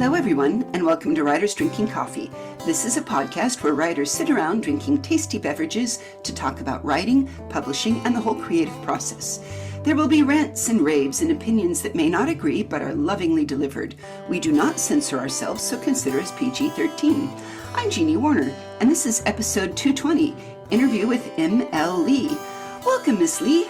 Hello, everyone, and welcome to Writers Drinking Coffee. This is a podcast where writers sit around drinking tasty beverages to talk about writing, publishing, and the whole creative process. There will be rants and raves and opinions that may not agree but are lovingly delivered. We do not censor ourselves, so consider us PG-13. I'm Jeannie Warner, and this is episode 220, Interview with M.L. Lee. Welcome, Miss Lee.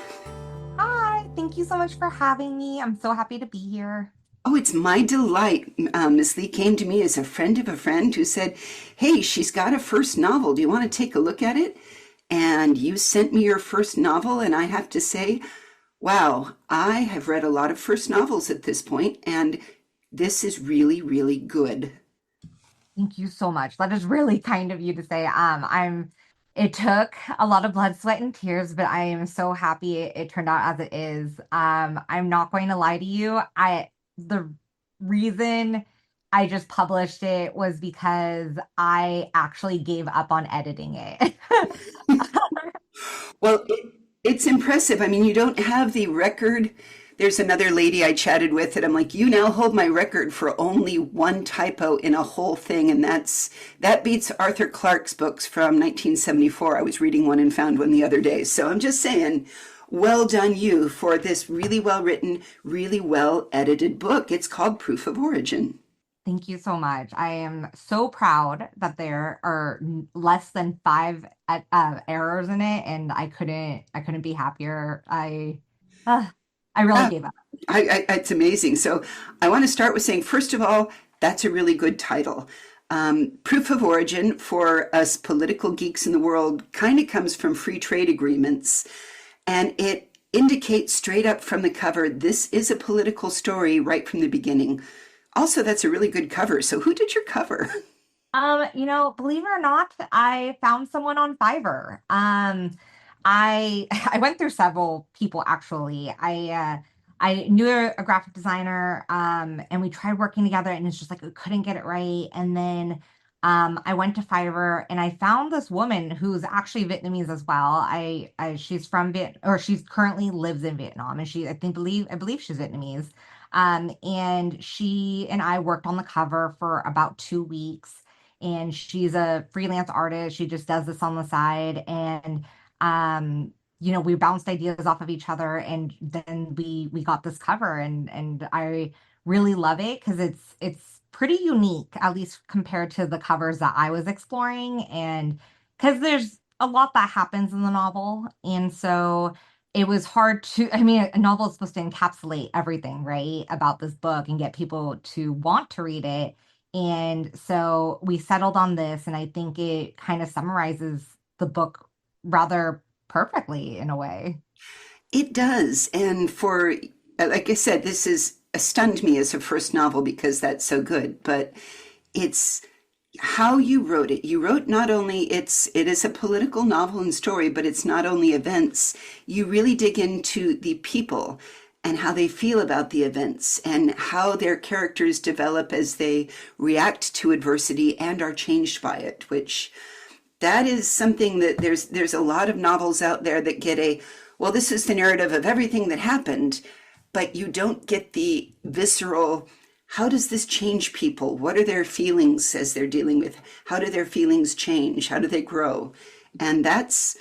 Hi, thank you so much for having me. I'm so happy to be here. Oh, it's my delight. Miss Lee came to me as a friend of a friend who said, hey, she's got a first novel. Do you want to take a look at it? And you sent me your first novel, and I have to say, wow, I have read a lot of first novels at this point, and this is really, really good. Thank you so much. That is really kind of you to say. It took a lot of blood, sweat, and tears, but I am so happy it turned out as it is. I'm not going to lie to you. The reason I just published it was because I actually gave up on editing it. Well, it's impressive. I mean, you don't have the record. There's another lady I chatted with and I'm like, you now hold my record for only one typo in a whole thing. And that beats Arthur Clarke's books from 1974. I was reading one and found one the other day. So I'm just saying, well done you for this really well written, really well edited book. It's called Proof of Origin. Thank you so much. I am so proud that there are less than five errors in it, and I couldn't be happier. Uh, I really Yeah, gave up. it's amazing. So I want to start with saying, first of all, that's a really good title. Proof of Origin for us political geeks in the world kind of comes from free trade agreements. And it indicates straight up from the cover, this is a political story right from the beginning. Also, that's a really good cover. So who did your cover? Believe it or not, I found someone on Fiverr. I I went through several people actually. I knew a graphic designer, and we tried working together, and it's just like we couldn't get it right. And then I went to Fiverr, and I found this woman who's actually Vietnamese as well. She's from or she's currently lives in Vietnam, and I believe she's Vietnamese. And she and I worked on the cover for about 2 weeks, and she's a freelance artist. She just does this on the side, and we bounced ideas off of each other, and then we got this cover, and I really love it because it's pretty unique, at least compared to the covers that I was exploring, and because there's a lot that happens in the novel, and so it was hard to, I mean, a novel is supposed to encapsulate everything, right, about this book and get people to want to read it. And so we settled on this, and I think it kind of summarizes the book rather perfectly in a way. It does. And like I said, this is stunned me as a first novel because that's so good, but it's how you wrote it. You wrote not only it is a political novel and story, but it's not only events. You really dig into the people and how they feel about the events and how their characters develop as they react to adversity and are changed by it, which that is something that there's a lot of novels out there that get well, this is the narrative of everything that happened, but you don't get the visceral, how does this change people? What are their feelings as they're dealing with? How do their feelings change? How do they grow? And that's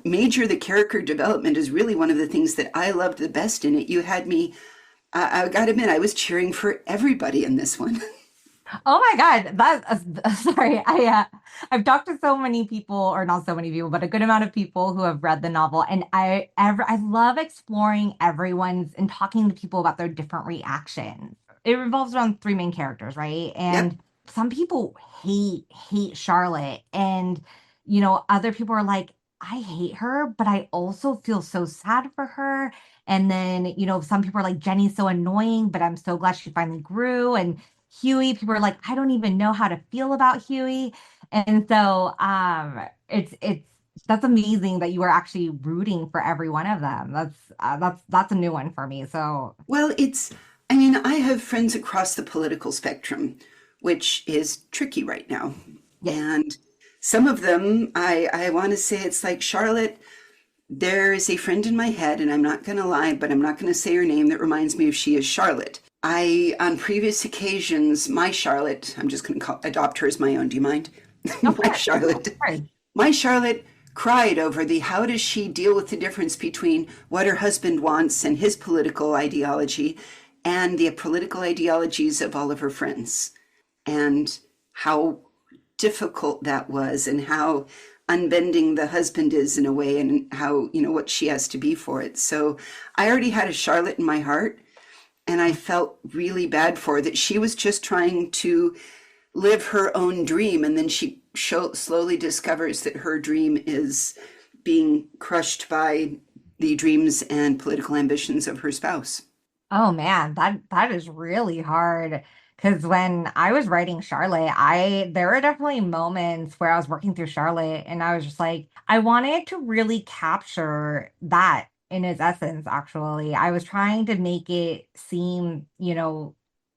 major. The character development is really one of the things that I loved the best in it. You had me, I gotta admit, I was cheering for everybody in this one. Oh my God, sorry. I've talked to so many people, or not so many people, but a good amount of people who have read the novel, and I love exploring everyone's and talking to people about their different reactions. It revolves around three main characters, right? Yep. And some people hate Charlotte, and other people are like, I hate her, but I also feel so sad for her. And then, some people are like, Jenny's so annoying, but I'm so glad she finally grew. And Huey, people are like, I don't even know how to feel about Huey. And so it's that's amazing that you are actually rooting for every one of them. That's a new one for me. So Well, I have friends across the political spectrum, which is tricky right now. yes. And some of them, I want to say it's like Charlotte. There is a friend in my head, and I'm not going to lie, but I'm not going to say her name, that reminds me of She is Charlotte. On previous occasions, my Charlotte, I'm just going to adopt her as my own. Do you mind? Of My course. Of Charlotte. course. My Charlotte cried over the how does she deal with the difference between what her husband wants and his political ideology and the political ideologies of all of her friends, and how difficult that was, and how unbending the husband is in a way, and how, what she has to be for it. So I already had a Charlotte in my heart, and I felt really bad for her that she was just trying to live her own dream, and then she slowly discovers that her dream is being crushed by the dreams and political ambitions of her spouse. Oh man, that is really hard. Because when I was writing Charlotte, I there were definitely moments where I was working through Charlotte and I was just like, I wanted to really capture that in its essence, actually. I was trying to make it seem,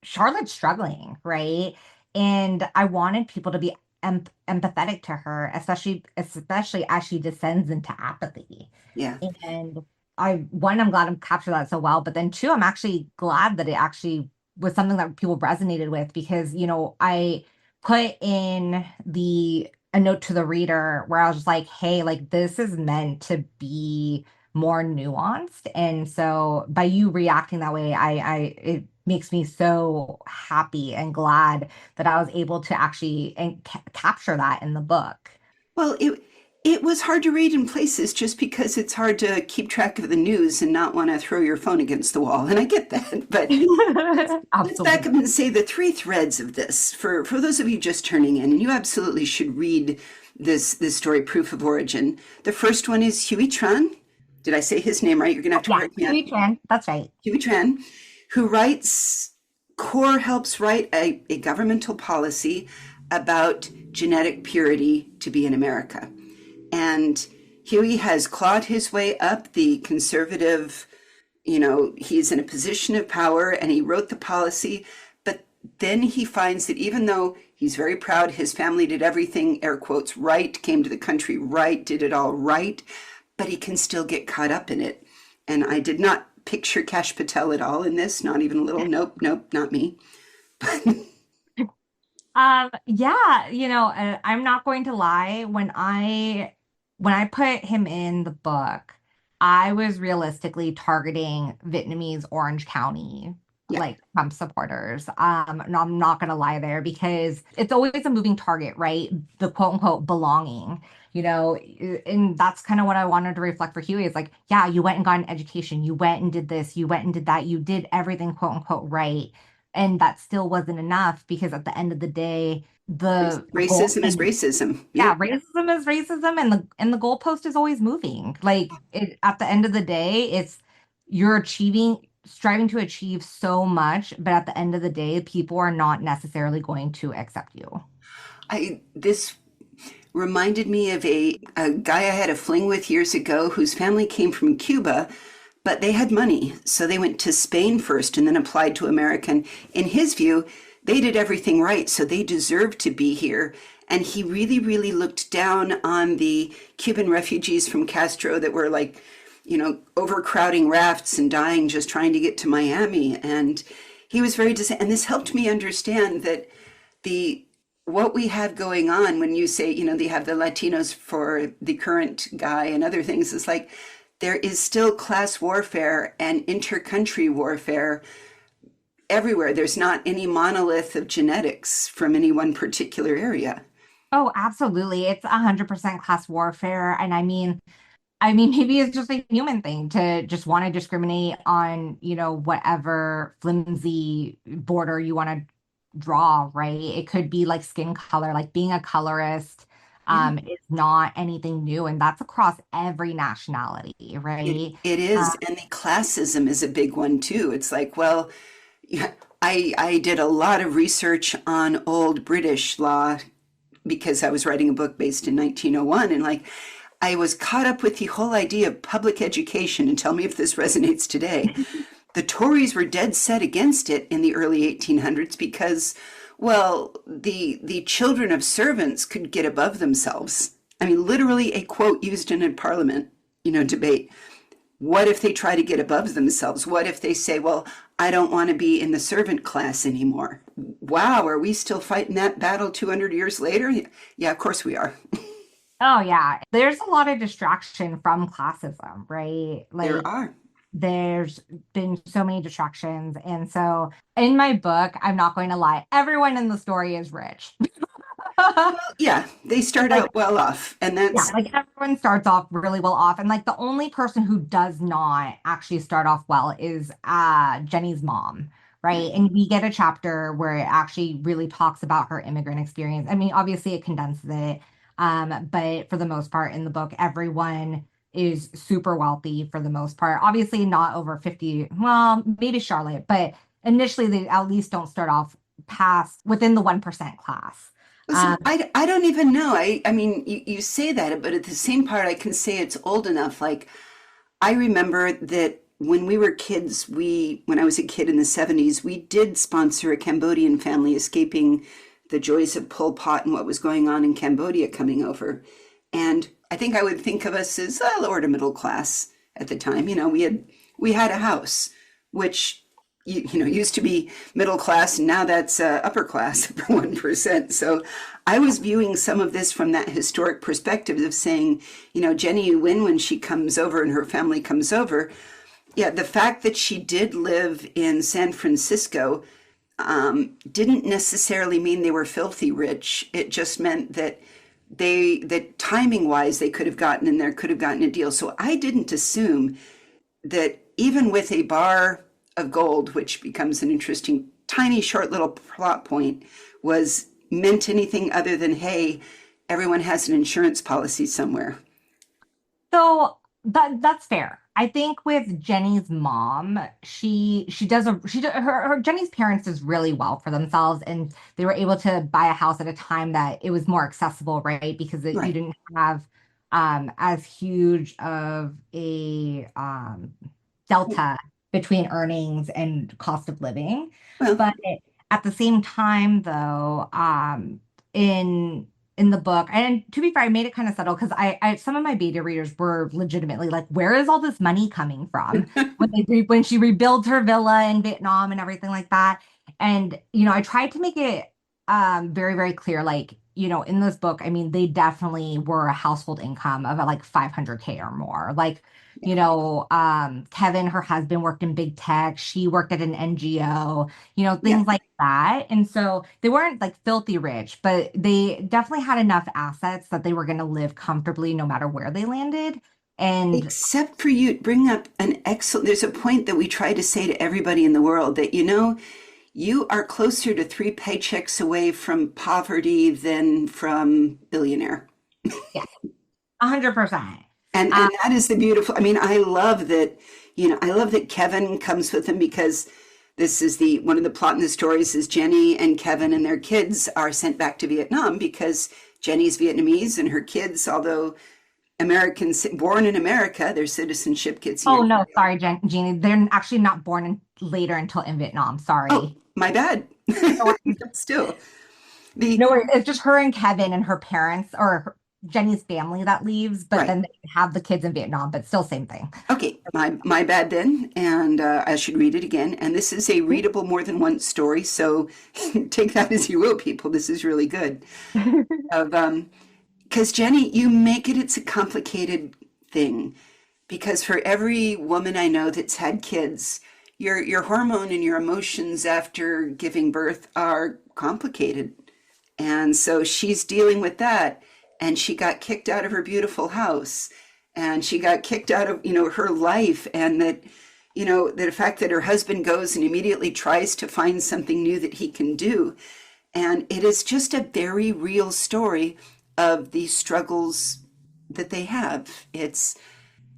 Charlotte's struggling, right? And I wanted people to be empathetic to her, especially as she descends into apathy. Yeah. And I'm glad I'm captured that so well, but then two, I'm actually glad that it actually was something that people resonated with because, I put in a note to the reader where I was just like, hey, like this is meant to be more nuanced. And so by you reacting that way, it makes me so happy and glad that I was able to actually capture that in the book. Well, it was hard to read in places just because it's hard to keep track of the news and not want to throw your phone against the wall. And I get that. But let's back up Absolutely. and say the three threads of this for those of you just turning in, and you absolutely should read this story, Proof of Origin. The first one is Huey Tran. Did I say his name right? You're gonna have to Yeah, correct me. you can. That's right. Huey Tran, who helps write a governmental policy about genetic purity to be in America. And Huey has clawed his way up the conservative, he's in a position of power and he wrote the policy. But then he finds that even though he's very proud, his family did everything, air quotes, right, came to the country right, did it all right, but he can still get caught up in it. And I did not picture Cash Patel at all in this, not even a little. Nope, nope, not me. Yeah, I'm not going to lie. When I put him in the book, I was realistically targeting Vietnamese Orange County, Yeah. like Trump supporters. And I'm not gonna lie there because it's always a moving target, right? The quote unquote belonging, and that's kind of what I wanted to reflect for Huey is like, yeah, you went and got an education, you went and did this, you went and did that, you did everything quote unquote right. And that still wasn't enough because at the end of the day, the goal Racism is and racism. yeah, Yep. racism is racism and the goalpost is always moving. Like at the end of the day, it's you're striving to achieve so much, but at the end of the day, people are not necessarily going to accept you. This reminded me of a guy I had a fling with years ago whose family came from Cuba, but they had money. So they went to Spain first and then applied to America. And in his view, they did everything right, so they deserved to be here. And he really, really looked down on the Cuban refugees from Castro that were like, overcrowding rafts and dying just trying to get to Miami. And he was and this helped me understand that the what we have going on when you say, they have the Latinos for the current guy and other things, is like there is still class warfare and inter-country warfare everywhere. There's not any monolith of genetics from any one particular area. Oh, absolutely. It's 100% class warfare. And I mean, maybe it's just a human thing to just want to discriminate on, whatever flimsy border you want to draw, right? It could be like skin color, like being a colorist, Yeah. is not anything new, and that's across every nationality, right? It Uh, is, and the classism is a big one too. It's like, well, yeah, I did a lot of research on old British law because I was writing a book based in 1901, and like I was caught up with the whole idea of public education, and tell me if this resonates today. The Tories were dead set against it in the early 1800s because, well, the children of servants could get above themselves. I mean, literally a quote used in a parliament, debate. What if they try to get above themselves? What if they say, well, I don't want to be in the servant class anymore. Wow, are we still fighting that battle 200 years later? Yeah, of course we are. Oh yeah, there's a lot of distraction from classism, right? There Like are. there's been so many distractions. And so in my book, I'm not going to lie, everyone in the story is rich. Yeah, they start Like, out well off, and yeah, that's like everyone starts off really well off. And like the only person who does not actually start off well is Jenny's mom, right? And we get a chapter where it actually really talks about her immigrant experience. I mean, obviously it condenses it. But for the most part in the book, everyone is super wealthy for the most part. Obviously not over 50, well, maybe Charlotte, but initially they at least don't start off past within the 1% class. listen, I don't even know. I mean, you say that, but at the same part, I can say it's old enough. Like, I remember that when we were kids, when I was a kid in the 70s, we did sponsor a Cambodian family escaping the joys of Pol Pot and what was going on in Cambodia coming over. And I think I would think of us as lower to middle class at the time. You know, we had a house, which used to be middle class, and now that's upper class, upper 1%. So I was viewing some of this from that historic perspective of saying, Jenny Yuen, when she comes over and her family comes over, yeah, the fact that she did live in San Francisco didn't necessarily mean they were filthy rich. It just meant that that timing wise, they could have gotten in there, could have gotten a deal. So I didn't assume that even with a bar of gold, which becomes an interesting, tiny, short little plot point, was meant anything other than, hey, everyone has an insurance policy somewhere. So that's fair. I think with Jenny's mom, she does a she do, her Jenny's parents does really well for themselves, and they were able to buy a house at a time that it was more accessible, right? Because you Right. didn't have as huge of a delta between earnings and cost of living. Well, But at the same time, though, in in the book, and to be fair, I made it kind of subtle because I some of my beta readers were legitimately like, "Where is all this money coming from?" When she rebuilds her villa in Vietnam and everything like that. And I tried to make it very, very clear, like, in this book, I mean, they definitely were a household income of like 500K or more. Like, Kevin, her husband, worked in big tech. She worked at an NGO, yeah, things like that. And so they weren't like filthy rich, but they definitely had enough assets that they were going to live comfortably no matter where they landed. And except for you bring up an excellent, there's a point that we try to say to everybody in the world that, you are closer to three paychecks away from poverty than from billionaire. yeah, 100%. And that is the beautiful. I mean, I love that. I love that Kevin comes with him because this is the one of the plot in the stories is Jenny and Kevin and their kids are sent back to Vietnam because Jenny's Vietnamese and her kids, although Americans born in America, their citizenship gets Oh handed no, down. sorry, Jeannie. They're actually not born later until in Vietnam. Oh, Sorry. my bad. No worries. Still, the No worries. It's just her and Kevin and her parents or Jenny's family that leaves, but right. then they have the kids in Vietnam, but still same thing. Okay, my bad then, and I should read it again. And this is a readable more than once story, so take that as you will, people. This is really good. Of Because Jenny, you make it. It's a complicated thing because for every woman I know that's had kids, your hormone and your emotions after giving birth are complicated. And so she's dealing with that. And she got kicked out of her beautiful house. And she got kicked out of, her life. And that, the fact that her husband goes and immediately tries to find something new that he can do. And it is just a very real story of the struggles that they have. It's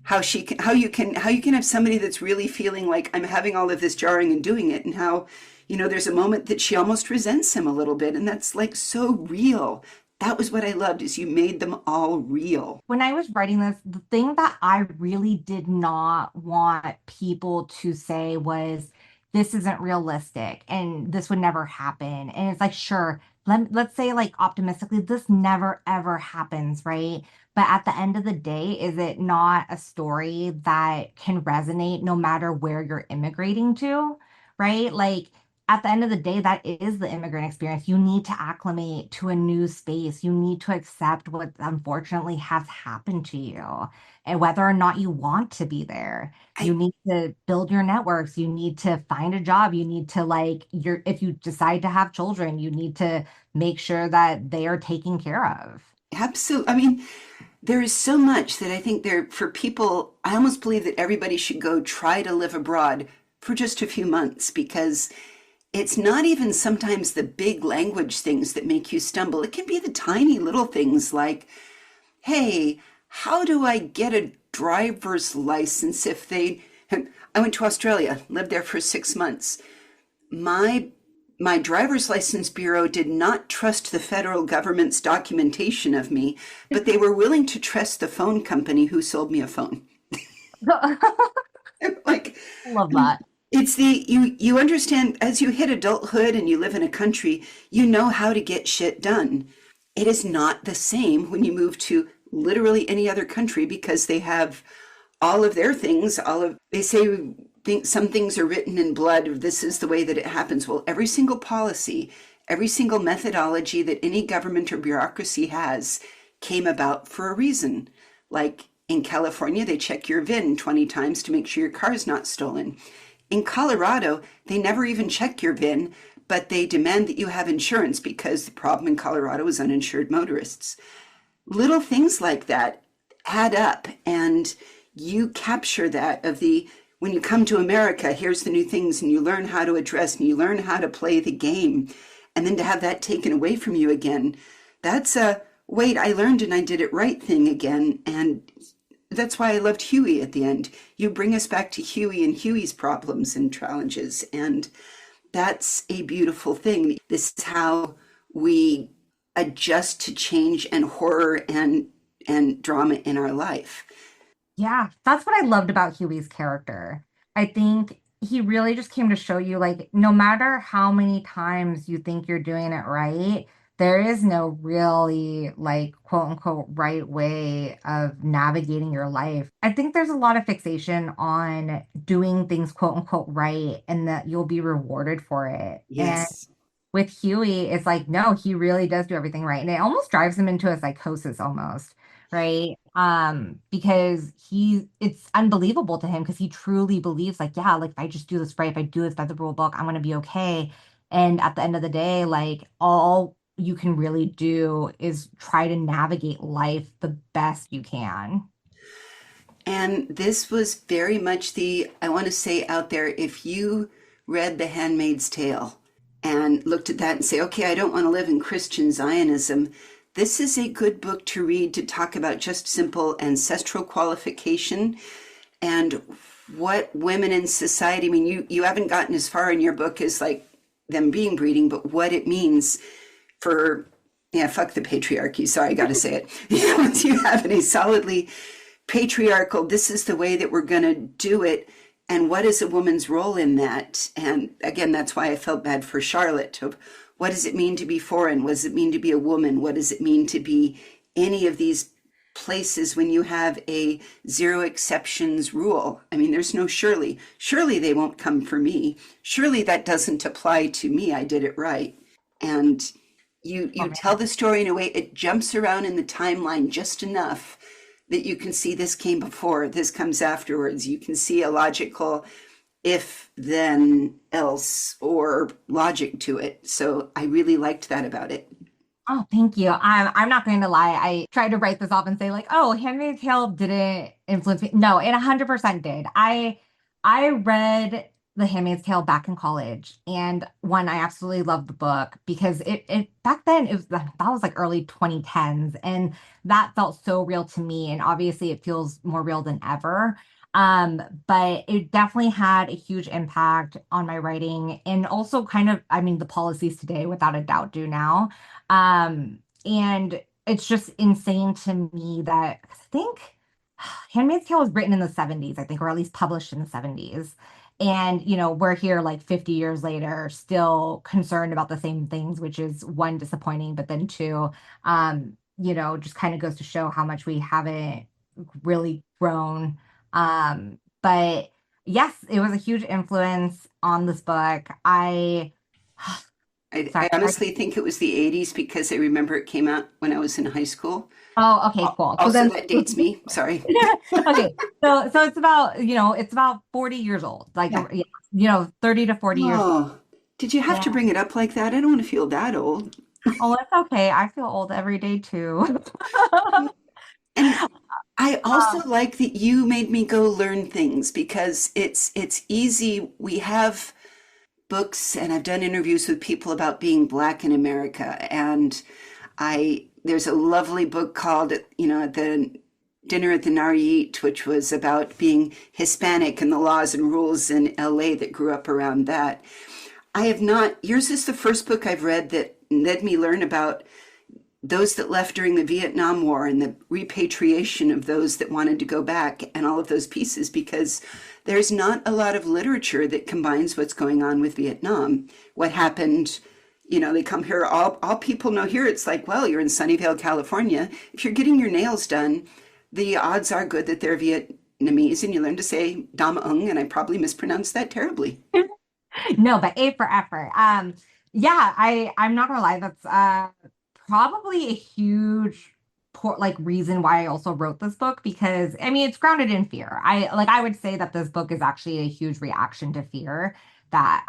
how you can have somebody that's really feeling like I'm having all of this jarring and doing it, and how there's a moment that she almost resents him a little bit, and that's like so real. That was what I loved is you made them all real. When I was writing this, the thing that I really did not want people to say was, this isn't realistic and this would never happen. And it's like, sure, let's say, like, optimistically, this never ever happens, right? But at the end of the day, is it not a story that can resonate no matter where you're immigrating to? right? Like at the end of the day, that is the immigrant experience. You need to acclimate to a new space. You need to accept what unfortunately has happened to you and whether or not you want to be there. You I need to build your networks. You need to find a job. You need to if you decide to have children, you need to make sure that they are taken care of. absolutely. I mean, there is so much that I think there for people. I almost believe that everybody should go try to live abroad for just a few months because it's not even sometimes the big language things that make you stumble. It can be the tiny little things like, hey, how do I get a driver's license if they. I went to Australia, lived there for 6 months. My my driver's license bureau did not trust the federal government's documentation of me, but they were willing to trust the phone company who sold me a phone. Like, Love that. it's the you understand as you hit adulthood and you live in a country, you know how to get shit done. It is not the same when you move to literally any other country because they have all of their things, all of they say some things are written in blood. This is the way that it happens. Well, every single policy, every single methodology that any government or bureaucracy has came about for a reason. Like in California, they check your VIN 20 times to make sure your car's not stolen. In Colorado, they never even check your VIN, but they demand that you have insurance because the problem in Colorado is uninsured motorists. Little things like that add up, and you capture that of the when you come to America, here's the new things, and you learn how to address and you learn how to play the game. And then to have that taken away from you again, that's a wait, I learned and I did it right thing again. And that's why I loved Huey at the end. You bring us back to Huey and Huey's problems and challenges. And that's a beautiful thing. This is how we adjust to change and horror and drama in our life. Yeah, that's what I loved about Huey's character. I think he really just came to show you, like, no matter how many times you think you're doing it right, there is no really, like, quote unquote, right way of navigating your life. I think there's a lot of fixation on doing things, quote unquote, right, and that you'll be rewarded for it. And Yes. with Huey, it's like, no, he really does do everything right. And it almost drives him into a psychosis almost, right? Because it's unbelievable to him because he truly believes, like, yeah, like if I just do this right, if I do this by the rule book, I'm gonna be okay. And at the end of the day, like all you can really do is try to navigate life the best you can. And this was very much the, I want to say out there, if you read The Handmaid's Tale and looked at that and say, okay, I don't want to live in Christian Zionism, this is a good book to read to talk about just simple ancestral qualification and what women in society, I mean, you haven't gotten as far in your book as like them being breeding, but what it means for, yeah, fuck the patriarchy. Sorry, I got to say it. Once you have a solidly patriarchal, this is the way that we're going to do it. And what is a woman's role in that? And again, that's why I felt bad for Charlotte. Of what does it mean to be foreign? What does it mean to be a woman? What does it mean to be any of these places when you have a zero exceptions rule? I mean, there's no surely. Surely they won't come for me. Surely that doesn't apply to me. I did it right. And Oh you tell man. the story in a way it jumps around in the timeline just enough that you can see this came before, this comes afterwards. You can see a logical if then else or logic to it. So I really liked that about it. Oh, thank you. I'm not going to lie. I tried to write this off and say like, oh, Handmaid's Tale didn't influence me. No, it 100% did. I read The Handmaid's Tale back in college, and one, I absolutely loved the book because it back then it was that was like early 2010s, and that felt so real to me. And obviously, it feels more real than ever. But it definitely had a huge impact on my writing, and also kind of, I mean, the policies today, without a doubt, do now. And it's just insane to me that 'cause I think Handmaid's Tale was written in the 70s, I think, or at least published in the 70s. And, we're here like 50 years later, still concerned about the same things, which is one, disappointing, but then two, just kind of goes to show how much we haven't really grown. But Yes, it was a huge influence on this book. I I sorry. honestly think it was the 80s because I remember it came out when I was in high school. Oh, okay, cool. So Also, then that dates me. Sorry. okay. So it's about, it's about 40 years old. Like Yeah. yeah, 30 to 40 years old. Oh, did you have to Yeah. bring it up like that? I don't want to feel that old. Oh, it's okay. I feel old every day too. And I also Um, like that you made me go learn things because it's easy. We have books and I've done interviews with people about being black in America and I there's a lovely book called at the dinner at the Nariyit, which was about being Hispanic and the laws and rules in LA that grew up around that. I have not, yours is the first book I've read that led me learn about those that left during the Vietnam War and the repatriation of those that wanted to go back and all of those pieces because there's not a lot of literature that combines what's going on with Vietnam. What happened, they come here, all people know here, it's like, well, you're in Sunnyvale, California. If you're getting your nails done, the odds are good that they're Vietnamese and you learn to say Dam Ung, and I probably mispronounced that terribly. no, but A for effort. Yeah, I'm not gonna lie, that's probably a huge reason why I also wrote this book because I mean it's grounded in fear. I would say that this book is actually a huge reaction to fear that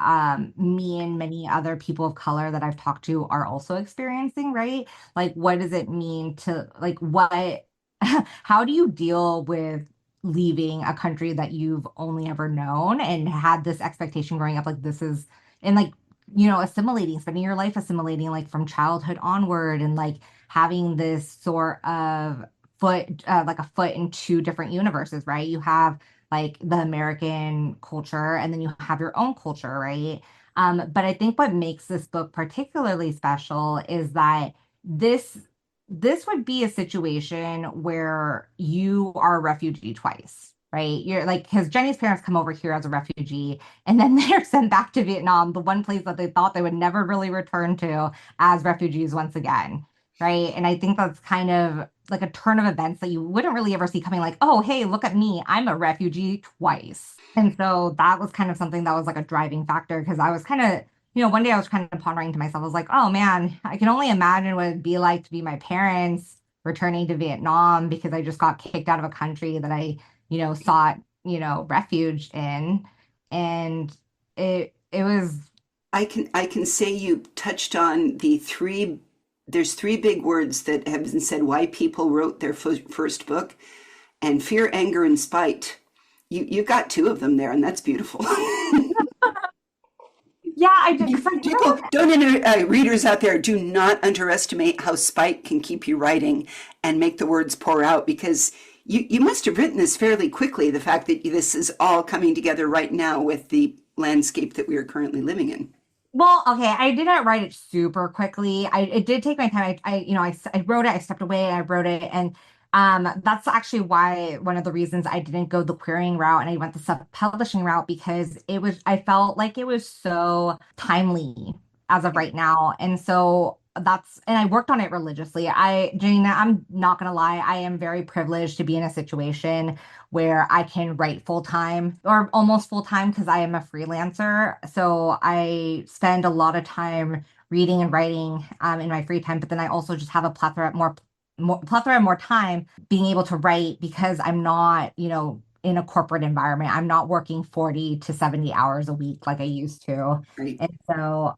me and many other people of color that I've talked to are also experiencing, right? Like what does it mean to like what how do you deal with leaving a country that you've only ever known and had this expectation growing up like this is and like assimilating, spending your life assimilating like from childhood onward and like having this sort of like a foot in two different universes, right? You have like the American culture and then you have your own culture, right? But I think what makes this book particularly special is that this this would be a situation where you are a refugee twice, right? You're like, because Jenny's parents come over here as a refugee and then they're sent back to Vietnam, the one place that they thought they would never really return to as refugees once again, right? And I think that's kind of like a turn of events that you wouldn't really ever see coming, like, oh, hey, look at me, I'm a refugee twice. And so that was kind of something that was like a driving factor because I was kind of one day I was kind of pondering to myself, I was like, oh man, I can only imagine what it'd be like to be my parents returning to Vietnam because I just got kicked out of a country that I, sought, refuge in. And it was, I can say you touched on there's three big words that have been said why people wrote their first book, and fear, anger, and spite. You got two of them there, and that's beautiful. yeah, I did, because I People grew don't readers out there do not underestimate how spite can keep you writing and make the words pour out because you must have written this fairly quickly. The fact that this is all coming together right now with the landscape that we are currently living in. Well, okay, I didn't write it super quickly. It did take my time. I wrote it, I stepped away, I wrote it, and that's actually why one of the reasons I didn't go the querying route and I went the self-publishing route because I felt like it was so timely as of right now. And so and I worked on it religiously. Janina, I'm not gonna lie, I am very privileged to be in a situation where I can write full time or almost full time because I am a freelancer. So I spend a lot of time reading and writing in my free time, but then I also just have a plethora more time being able to write because I'm not, in a corporate environment. I'm not working 40 to 70 hours a week like I used to. Right. And so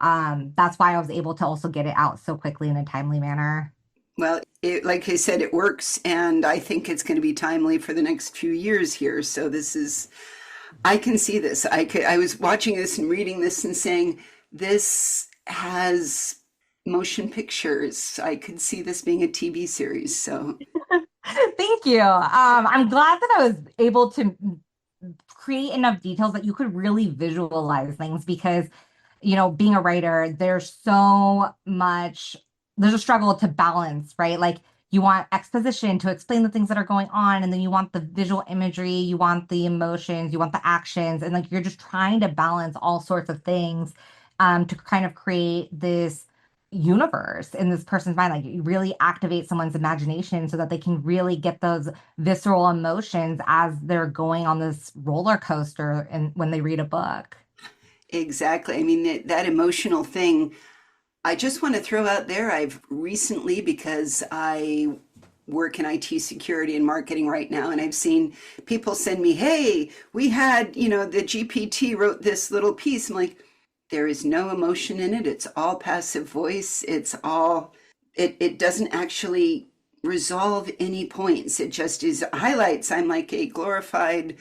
that's why I was able to also get it out so quickly in a timely manner. Well, like I said, it works, and I think it's going to be timely for the next few years here. So I can see this. I was watching this and reading this and saying, this has motion pictures. I could see this being a TV series. So, Thank you. I'm glad that I was able to create enough details that you could really visualize things because, being a writer, there's a struggle to balance, right? Like you want exposition to explain the things that are going on, and then you want the visual imagery, you want the emotions, you want the actions, and like you're just trying to balance all sorts of things to kind of create this universe in this person's mind. Like you really activate someone's imagination so that they can really get those visceral emotions as they're going on this roller coaster and when they read a book. Exactly. I mean, that emotional thing, I just want to throw out there, I've recently, because I work in IT security and marketing right now, and I've seen people send me, hey, we had, the GPT wrote this little piece. I'm like, there is no emotion in it. It's all passive voice. It doesn't actually resolve any points. It just is highlights. I'm like a glorified,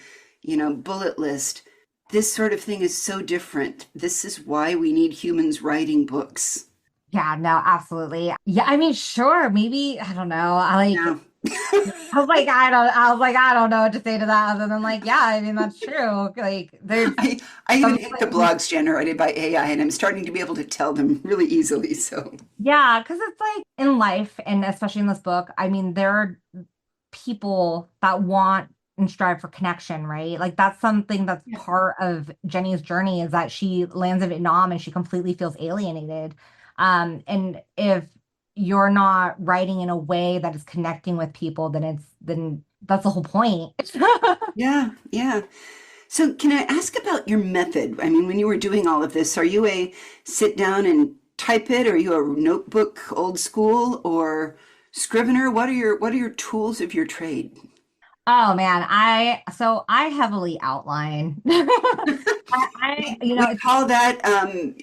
bullet list. This sort of thing is so different. This is why we need humans writing books. Yeah, no, absolutely. Yeah, I mean, sure, maybe, I don't know. Now, I was like, I don't know what to say to that other than like, yeah, I mean, that's true. Like there's I even some hate the blogs generated by AI, and I'm starting to be able to tell them really easily. So, yeah, because it's like in life, and especially in this book, I mean, there are people that want and strive for connection, right? Like that's something that's yeah. part of Jenny's journey is that she lands in Vietnam and she completely feels alienated. And if you're not writing in a way that is connecting with people, then that's the whole point. Yeah, yeah. So, can I ask about your method? I mean, when you were doing all of this, are you a sit down and type it? Are you a notebook old school or scrivener? What are your tools of your trade? Oh man, I heavily outline. We call that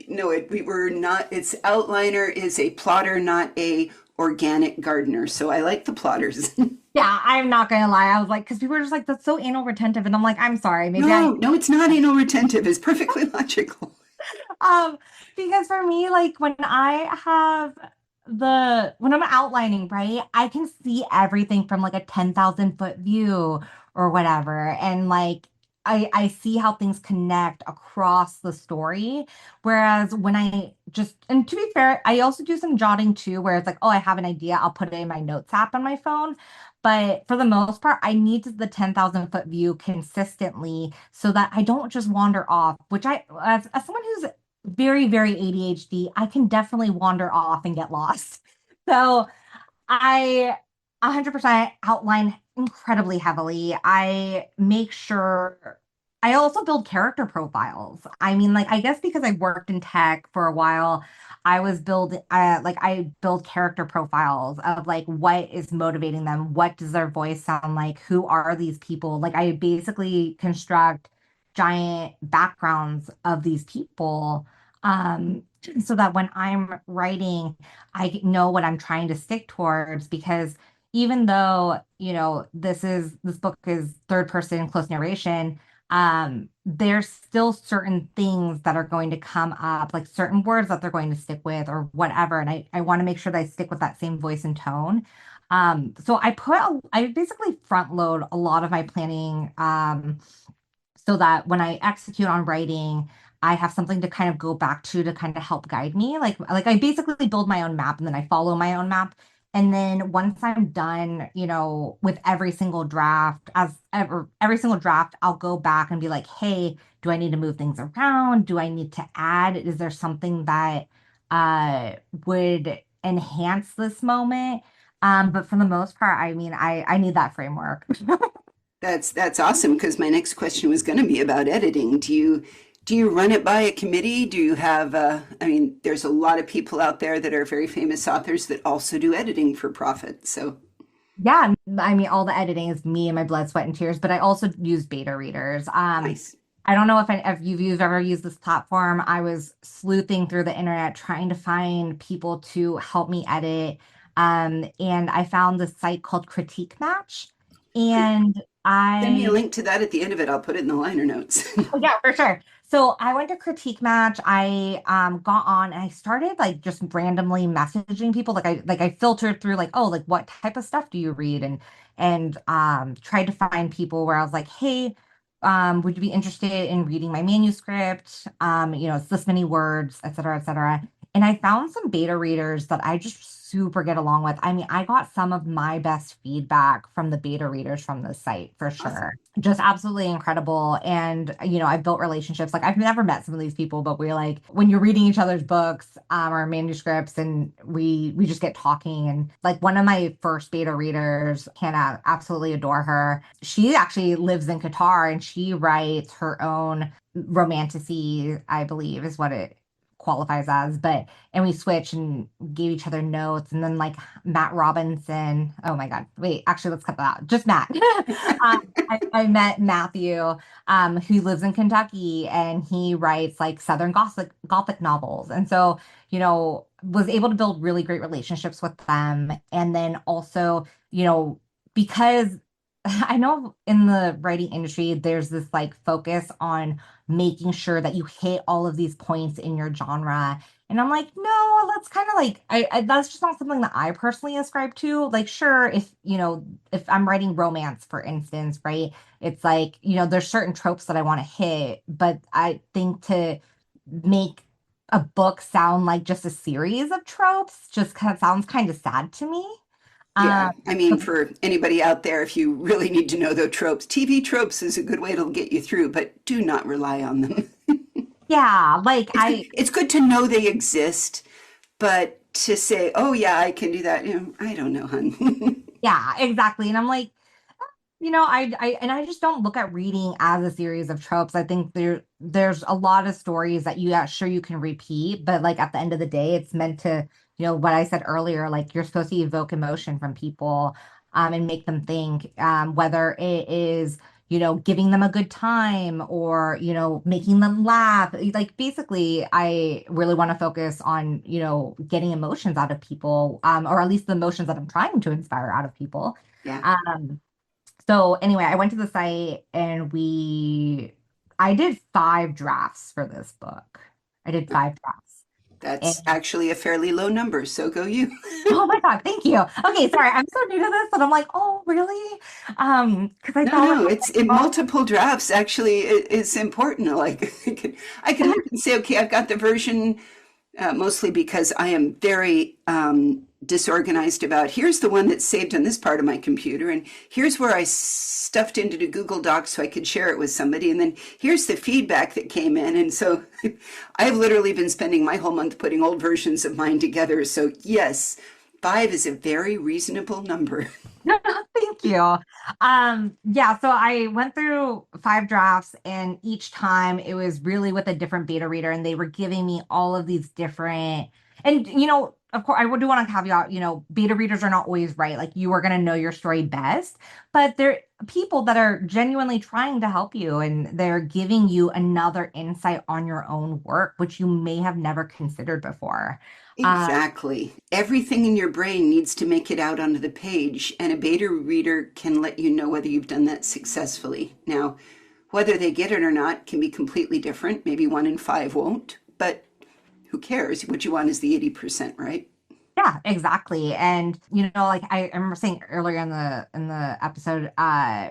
no, we were not. It's outliner is a plotter, not a organic gardener. So I like the plotters. Yeah, I'm not gonna lie. I was like, because people are just like, that's so anal retentive. And I'm like, I'm sorry, maybe I No, no, it's not anal retentive. It's perfectly logical. um because for me, like when I'm outlining, right, I can see everything from like a 10,000 foot view or whatever. And like I see how things connect across the story. Whereas when I just, and to be fair, I also do some jotting too, where it's like, oh, I have an idea, I'll put it in my notes app on my phone. But for the most part, I need the 10,000 foot view consistently so that I don't just wander off, which as someone who's very, very ADHD, I can definitely wander off and get lost. So I 100% outline incredibly heavily. I make sure I also build character profiles. I mean, like, I guess because I worked in tech for a while, I build character profiles of like what is motivating them, what does their voice sound like, who are these people? Like, I basically construct giant backgrounds of these people. So that when I'm writing, I know what I'm trying to stick towards because even though, this book is third person close narration, there's still certain things that are going to come up, like certain words that they're going to stick with or whatever. And I want to make sure that I stick with that same voice and tone. So I basically front load a lot of my planning, so that when I execute on writing, I have something to kind of go back to kind of help guide me. Like I basically build my own map and then I follow my own map. And then once I'm done, with every single draft, I'll go back and be like, hey, do I need to move things around? Do I need to add? Is there something that would enhance this moment? But for the most part, I mean, I need that framework. That's awesome because my next question was going to be about editing. Do you run it by a committee? Do you have I mean, there's a lot of people out there that are very famous authors that also do editing for profit. So Yeah, I mean, all the editing is me and my blood, sweat, and tears, but I also use beta readers. nice. I don't know if you've ever used this platform. I was sleuthing through the internet trying to find people to help me edit. And I found this site called Critique Match. And Send me a I link to that at the end of it. I'll put it in the liner notes. Oh yeah, for sure. So I went to Critique Match. I got on and I started like just randomly messaging people. Like I filtered through like, oh, like what type of stuff do you read? And tried to find people where I was like, hey, would you be interested in reading my manuscript? It's this many words, et cetera, et cetera. And I found some beta readers that I just super get along with. I mean, I got some of my best feedback from the beta readers from the site for Awesome. sure. Just absolutely incredible. And, I've built relationships. Like, I've never met some of these people, but we're like, when you're reading each other's books, or manuscripts, and we just get talking. And like one of my first beta readers, Hannah, absolutely adore her. She actually lives in Qatar and she writes her own romantasy, I believe is what it qualifies as. But and we switched and gave each other notes. And then like Matt Robinson. Oh my God. Wait, actually, let's cut that out. Just Matt. I met Matthew, who lives in Kentucky and he writes like Southern Gothic novels. And so, was able to build really great relationships with them. And then also, because I know in the writing industry, there's this like focus on making sure that you hit all of these points in your genre. And I'm like, no, that's kind of like, that's just not something that I personally ascribe to. Like, sure, if I'm writing romance, for instance, right? It's like, there's certain tropes that I want to hit, but I think to make a book sound like just a series of tropes just kind of sounds kind of sad to me. Yeah, Um, I mean, for anybody out there, if you really need to know the tropes, TV tropes is a good way to get you through, but do not rely on them. yeah, like It's good to know they exist, but to say, "Oh yeah, I can do that," I don't know, hun. yeah, exactly. And I'm like, I just don't look at reading as a series of tropes. I think there's a lot of stories that sure you can repeat, but like at the end of the day, it's meant to, what I said earlier, like you're supposed to evoke emotion from people, and make them think, whether it is, giving them a good time or, making them laugh. Like basically, I really want to focus on, getting emotions out of people, or at least the emotions that I'm trying to inspire out of people. Yeah, So anyway, I went to the site and I did 5 drafts for this book. I did 5 drafts. that's And actually a fairly low number, so go you. oh my God, thank you. Okay, sorry, I'm so new to this, and I'm like, oh, really? Because I No, thought, no, it's in oh, multiple drafts actually is important. Like I can look and say, okay, I've got the version mostly because I am very disorganized about here's the one that's saved on this part of my computer, and here's where I stuffed into the Google Docs so I could share it with somebody, and then here's the feedback that came in. And so I've literally been spending my whole month putting old versions of mine together. So, yes, 5 is a very reasonable number. no, no, thank you. Yeah, so I went through 5 drafts, and each time it was really with a different beta reader, and they were giving me all of these different, and of course, I do want to caveat, beta readers are not always right. Like you are going to know your story best, but they're people that are genuinely trying to help you, and they're giving you another insight on your own work, which you may have never considered before. Um, Exactly. Everything in your brain needs to make it out onto the page, and a beta reader can let you know whether you've done that successfully. Now, whether they get it or not can be completely different. Maybe 1 in 5 won't, but who cares? What you want is the 80%, right? Yeah, exactly. And like I remember saying earlier in the episode,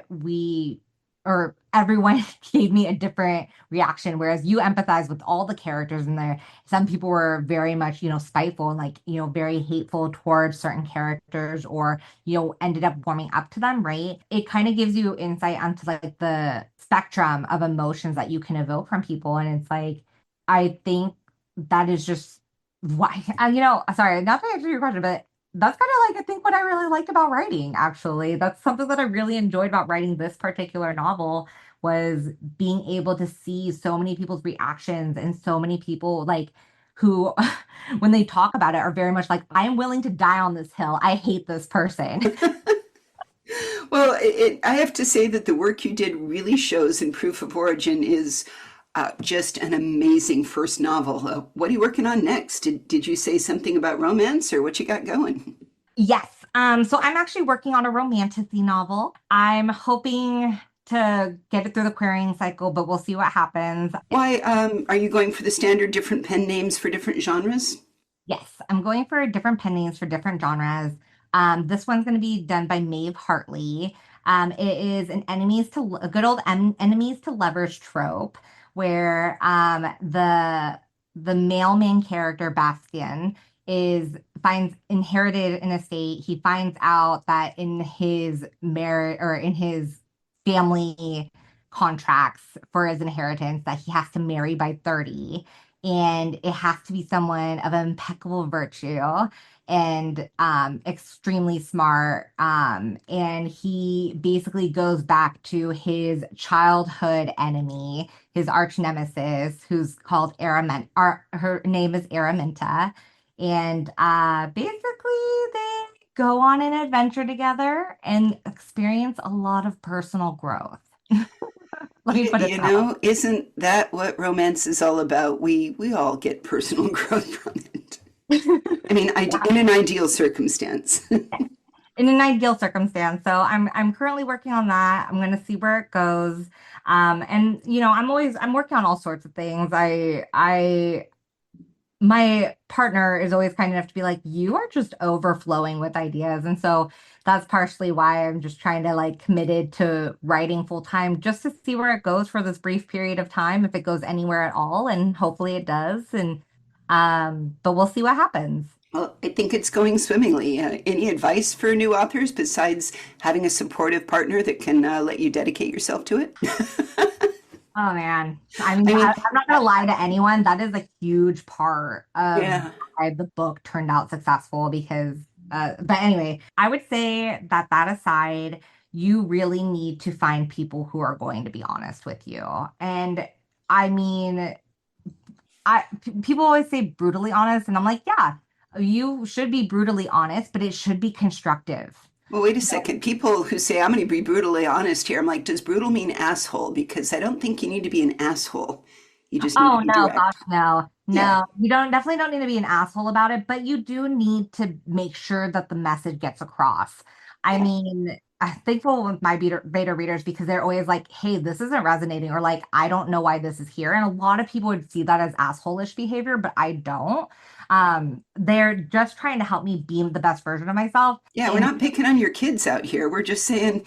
we or everyone gave me a different reaction, whereas you empathize with all the characters in there. Some people were very much, spiteful and like, very hateful towards certain characters, or, ended up warming up to them, right? It kind of gives you insight onto like the spectrum of emotions that you can evoke from people. And it's like, I think that is just why, sorry, not to answer your question, but that's kind of like I think what I really liked about writing, actually. That's something that I really enjoyed about writing this particular novel was being able to see so many people's reactions and so many people like who when they talk about it are very much like, I am willing to die on this hill. I hate this person. Well, I have to say that the work you did really shows in Proof of Origin is just an amazing first novel. What are you working on next? Did you say something about romance or what you got going? Yes. So I'm actually working on a romantic novel. I'm hoping to get it through the querying cycle, but we'll see what happens. Why are you going for the standard different pen names for different genres? Yes, I'm going for different pen names for different genres. This one's going to be done by Maeve Hartley. It is an a good old enemies to lovers trope where the the male main character, Bastian, is finds inherited an estate. He finds out that in his marriage or in his family contracts for his inheritance that he has to marry by 30, and it has to be someone of impeccable virtue and extremely smart. And he basically goes back to his childhood enemy, his arch nemesis, who's called her name is Araminta. And basically they go on an adventure together and experience a lot of personal growth. Let me put it that way. Isn't that what romance is all about? We all get personal growth from it. I mean, in an ideal circumstance. In an ideal circumstance. So I'm currently working on that. I'm gonna see where it goes. And I'm working on all sorts of things. I my partner is always kind enough to be like, you are just overflowing with ideas. And so that's partially why I'm just trying to like committed to writing full time just to see where it goes for this brief period of time, if it goes anywhere at all. And hopefully it does. And but we'll see what happens. Well, I think it's going swimmingly. Any advice for new authors besides having a supportive partner that can let you dedicate yourself to it? Oh man. I mean, I mean, I'm not gonna lie to anyone. That is a huge part of yeah. why the book turned out successful because but anyway, I would say that that aside, you really need to find people who are going to be honest with you. And I mean, people always say brutally honest, and I'm like, yeah, you should be brutally honest, but it should be constructive. Well, wait a second. People who say, I'm going to be brutally honest here, I'm like, does brutal mean asshole? Because I don't think you need to be an asshole. You just need to Oh be no, gosh, direct. no. Yeah. No, you don't definitely don't need to be an asshole about it, but you do need to make sure that the message gets across. I Yeah. mean, I'm thankful with my beta readers because they're always like, hey, this isn't resonating, or like, I don't know why this is here. And a lot of people would see that as asshole-ish behavior, but I don't. They're just trying to help me be the best version of myself. Yeah, we're And not picking on your kids out here. We're just saying,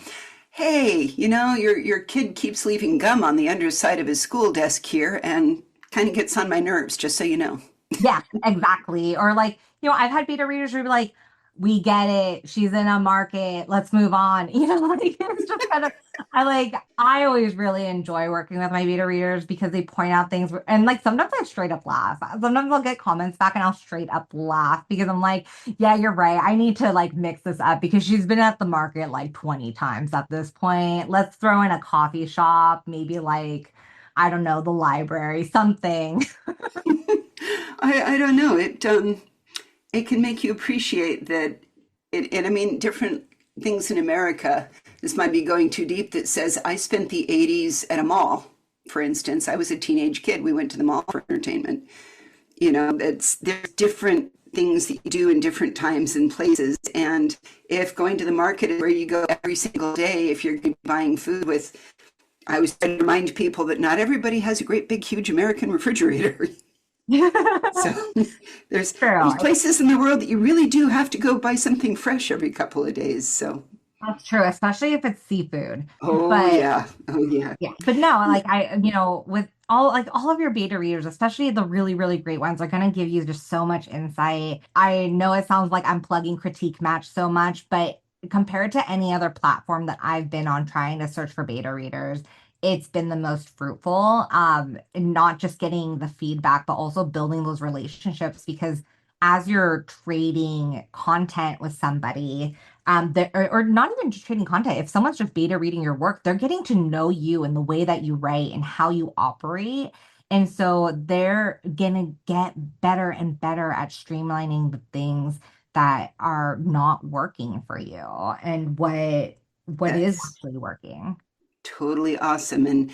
hey, your kid keeps leaving gum on the underside of his school desk here and kind of gets on my nerves, just so you know. yeah, exactly. Or like, I've had beta readers who be like, we get it. She's in a market. Let's move on. Like it's just kind of, I always really enjoy working with my beta readers because they point out things and like sometimes I straight up laugh. Sometimes I'll get comments back and I'll straight up laugh because I'm like, yeah, you're right. I need to like mix this up because she's been at the market like 20 times at this point. Let's throw in a coffee shop, maybe like, I don't know, the library, something. I don't know. It can make you appreciate that and I mean different things in America. This might be going too deep that says I spent the 80s at a mall. For instance, I was a teenage kid. We went to the mall for entertainment. There's different things that you do in different times and places. And if going to the market is where you go every single day, if you're buying food with, I always try to remind people that not everybody has a great big huge American refrigerator. So there's True. places in the world that you really do have to go buy something fresh every couple of days. So, That's true, especially if it's seafood. oh But yeah, oh yeah. yeah, but no, like with all of your beta readers, especially the really, really great ones, are gonna give you just so much insight. I know it sounds like I'm plugging Critique Match so much, but compared to any other platform that I've been on trying to search for beta readers, it's been the most fruitful. And not just getting the feedback, but also building those relationships because as you're trading content with somebody, or not even just trading content. If someone's just beta reading your work, they're getting to know you and the way that you write and how you operate. And so they're gonna get better and better at streamlining the things that are not working for you and what is That's actually working. totally awesome. And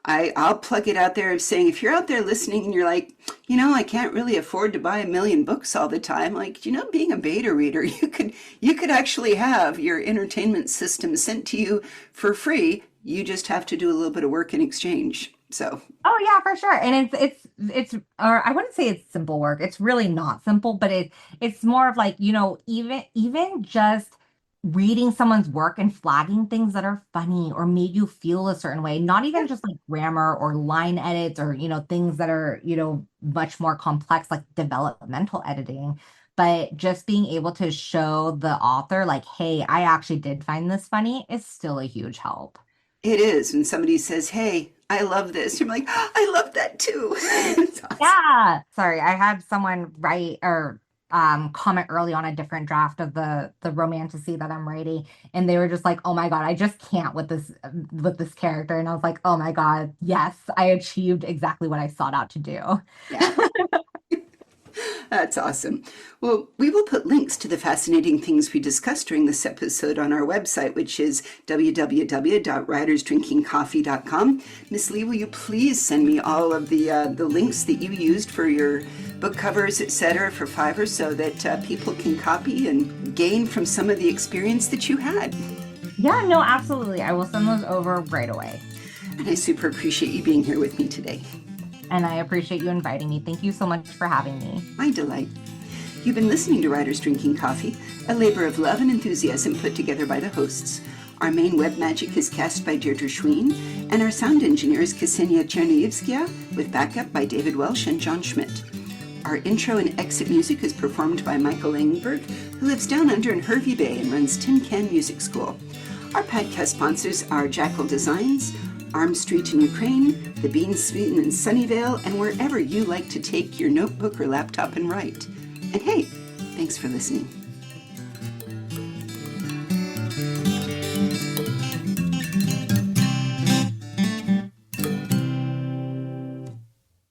I'll plug it out there of saying if you're out there listening and you're like, I can't really afford to buy a million books all the time, like, being a beta reader, you could actually have your entertainment system sent to you for free. You just have to do a little bit of work in exchange. So, Oh yeah, for sure. And it's or I wouldn't say it's simple work. It's really not simple, but it's more of like, even just reading someone's work and flagging things that are funny or made you feel a certain way, not even just like grammar or line edits or, things that are, much more complex, like developmental editing, but just being able to show the author, like, hey, I actually did find this funny is still a huge help. It is when somebody says, "Hey, I love this." You're like, "Oh, I love that too." It's awesome. Yeah. Sorry, I had someone write or comment early on a different draft of the romantasy that I'm writing, and they were just like, "Oh my God, I just can't with this character." And I was like, "Oh my God, yes, I achieved exactly what I sought out to do." Yeah. That's awesome. Well, we will put links to the fascinating things we discussed during this episode on our website, which is www.writersdrinkingcoffee.com. Miss Lee, will you please send me all of the links that you used for your book covers, etc., for Fiverr, so that people can copy and gain from some of the experience that you had? Yeah, no, absolutely. I will send those over right away. And I super appreciate you being here with me today. And I appreciate you inviting me. Thank you so much for having me. My delight. You've been listening to Writers Drinking Coffee, a labor of love and enthusiasm put together by the hosts. Our main web magic is cast by Deirdre Schween, and our sound engineer is Ksenia Chernievskia, with backup by David Welsh and John Schmidt. Our intro and exit music is performed by Michael Langenberg, who lives down under in Hervey Bay and runs Tin Can Music School. Our podcast sponsors are Jackal Designs, Arm Street in Ukraine, the Bean Suite in Sunnyvale, and wherever you like to take your notebook or laptop and write. And hey, thanks for listening.